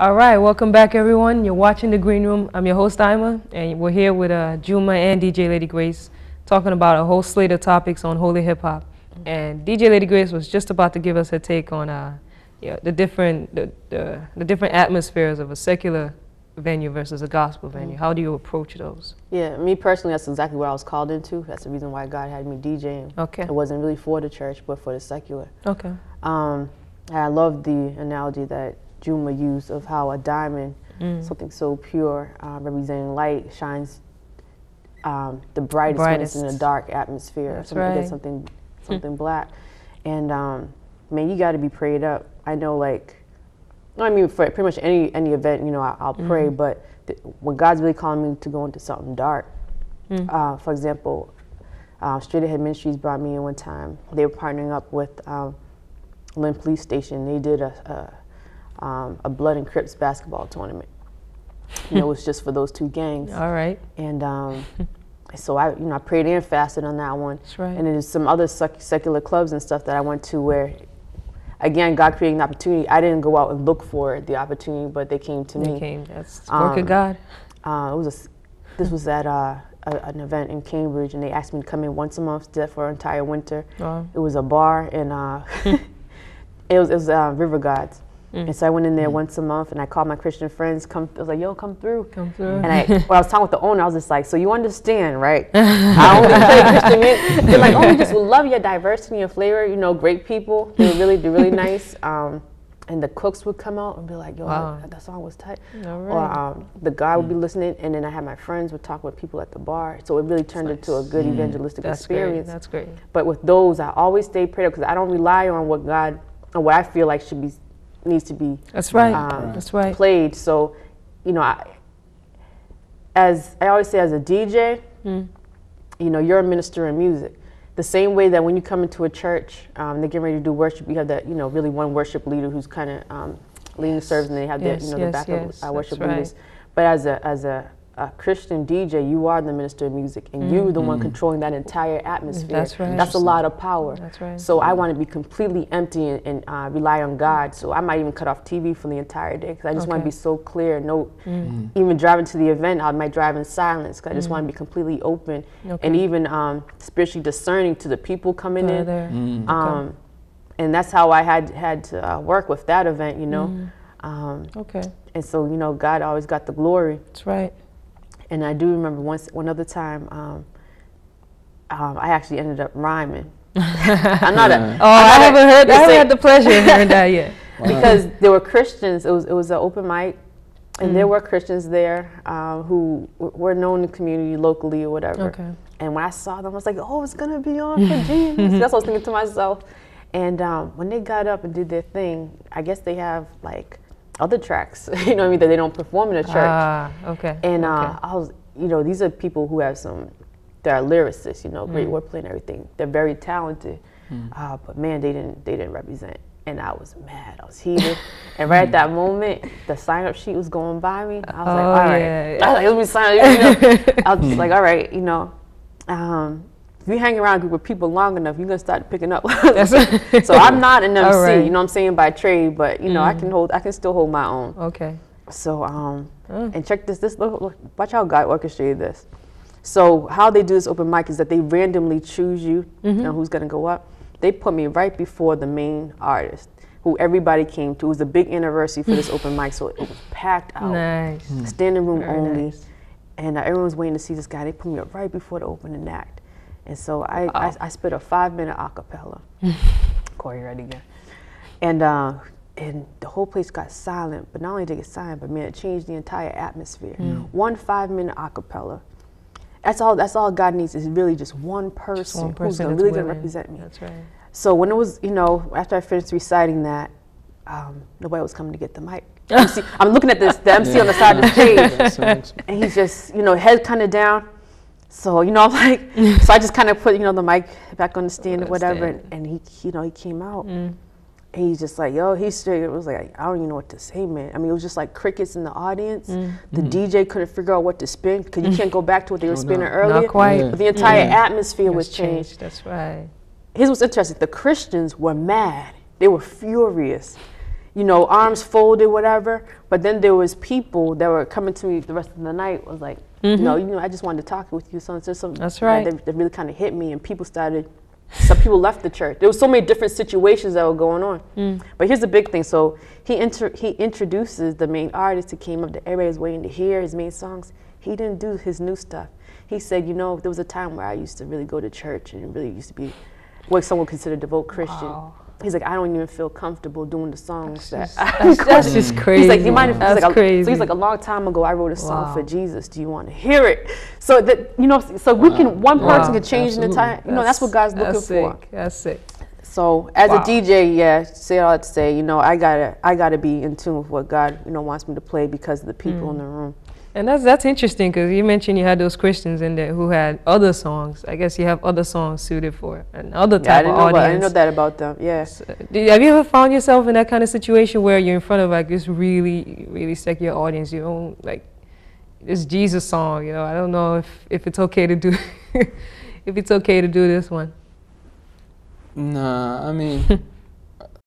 All right, welcome back, everyone. You're watching The Green Room. I'm your host, Aima, and we're here with Juma and DJ Lady Grace talking about a whole slate of topics on holy hip-hop. And DJ Lady Grace was just about to give us her take on the different atmospheres of a secular venue versus a gospel venue. How do you approach those? Yeah, me personally, that's exactly what I was called into. That's the reason why God had me DJing. Okay. It wasn't really for the church, but for the secular. Okay. I love the analogy that Juma used of how a diamond, something so pure, representing light, shines the brightest when it's in a dark atmosphere. That's right. Something black. And man, you got to be prayed up. I know, I mean, for pretty much any event, I'll pray, but when God's really calling me to go into something dark, for example, Straight Ahead Ministries brought me in one time. They were partnering up with Lynn Police Station. They did a Blood and Crips basketball tournament. It was just for those two gangs. All right. And so I prayed and fasted on that one. That's right. And then there's some other secular clubs and stuff that I went to where, again, God created an opportunity. I didn't go out and look for the opportunity, but they came to me. They came. That's the work of God. This was at an event in Cambridge, and they asked me to come in once a month for an entire winter. Wow. It was a bar, and it was River Gods. And so I went in there once a month, and I called my Christian friends. I was like, "Yo, come through." Come through. And when I was talking with the owner, I was just like, "So you understand, right? I only play Christian music." They're like, "Oh, we just love your diversity and flavor. Great people. They're really nice." And the cooks would come out and be like, "Yo, wow. that song was tight." All right. Or the guy would be listening, and then I had my friends would talk with people at the bar. So it really turned into a good evangelistic experience. That's great. But with those, I always stay prayed up because I don't rely on what God or what I feel like needs to be. That's right. That's right. Played. So, as I always say, as a DJ, you're a minister in music. The same way that when you come into a church, they're getting ready to do worship, you have that, really one worship leader who's kind of leading the service, and they have the backup worship leaders. But as a Christian DJ, you are the minister of music, and you're the one controlling that entire atmosphere. That's right. That's a lot of power. That's right. So I want to be completely empty and rely on God. So I might even cut off TV for the entire day because I just want to be so clear. Even driving to the event, I might drive in silence because I just want to be completely open and even spiritually discerning to the people coming in. And that's how I had to work with that event, And so, God always got the glory. That's right. And I do remember one other time, I actually ended up rhyming. I haven't had the pleasure of hearing that yet. Wow. Because there were Christians. It was an open mic, and there were Christians there who were known in the community locally or whatever. Okay. And when I saw them, I was like, "Oh, it's gonna be on for Jesus." That's what I was thinking to myself. And when they got up and did their thing, I guess they have other tracks, that they don't perform in a church. Okay. And I was, these are people who have they're lyricists, great wordplay and everything. They're very talented, but man, they didn't represent. And I was mad. I was heated. And right at that moment, the sign-up sheet was going by me. I was like, all right. Yeah. I was like, let me sign up. I was just like, all right, if you hang around a group of people long enough, you're gonna start picking up. So I'm not an MC, right. You know what I'm saying, by trade, but I can still hold my own. Okay. So and check this. Look, watch how God orchestrated this. So how they do this open mic is that they randomly choose you, who's gonna go up. They put me right before the main artist, who everybody came to. It was a big anniversary for this open mic, so it was packed out. Nice. Standing room Very only, nice. And everyone was waiting to see this guy. They put me up right before the opening act. And so I spit a 5-minute acapella. Corey, ready again. And the whole place got silent, but not only did it get silent, but man, it changed the entire atmosphere. 1 5-minute acapella. That's all God needs is really just one person who's really going to represent me. That's right. So when it was, after I finished reciting that, nobody was coming to get the mic. I'm looking at the MC on the side of the stage, and he's just, head kind of down. So, I'm like, so I just kind of put, the mic back on the stand or whatever, and he came out, and he's just like, yo, he's straight. It was like, I don't even know what to say, man. I mean, it was just like crickets in the audience. The DJ couldn't figure out what to spin, because you can't go back to what they were spinning earlier. Not quite. But the entire atmosphere was changed. That's right. Here's what's interesting. The Christians were mad. They were furious. you know, arms folded, whatever. But then there was people that were coming to me the rest of the night, was like, you know, I just wanted to talk with you. So it's just some, that's right. That really kind of hit me, and people started, some people left the church. There was so many different situations that were going on. But here's the big thing. So he introduces the main artist who came up that everybody was waiting to hear his main songs. He didn't do his new stuff. He said, you know, there was a time where I used to really go to church and really used to be what someone would consider devout Christian. Wow. He's like, I don't even feel comfortable doing the songs. That's just crazy. He's like, you mind if, that's crazy. So he's like, a long time ago, I wrote a song for Jesus. Do you want to hear it? So that, you know, so we can, one person can change an entire, you know, that's what God's looking for. That's sick. So as a DJ, yeah, say all that to say, you know, I gotta be in tune with what God, you know, wants me to play because of the people in the room. And that's interesting, because you mentioned you had those Christians in there who had other songs. I guess you have other songs suited for another type of audience. I didn't know that about them. Yes. Have you ever found yourself in that kind of situation where you're in front of like this really, really secular audience? You know, like this Jesus song. You know, I don't know if it's okay to do if it's okay to do this one. Nah, I mean,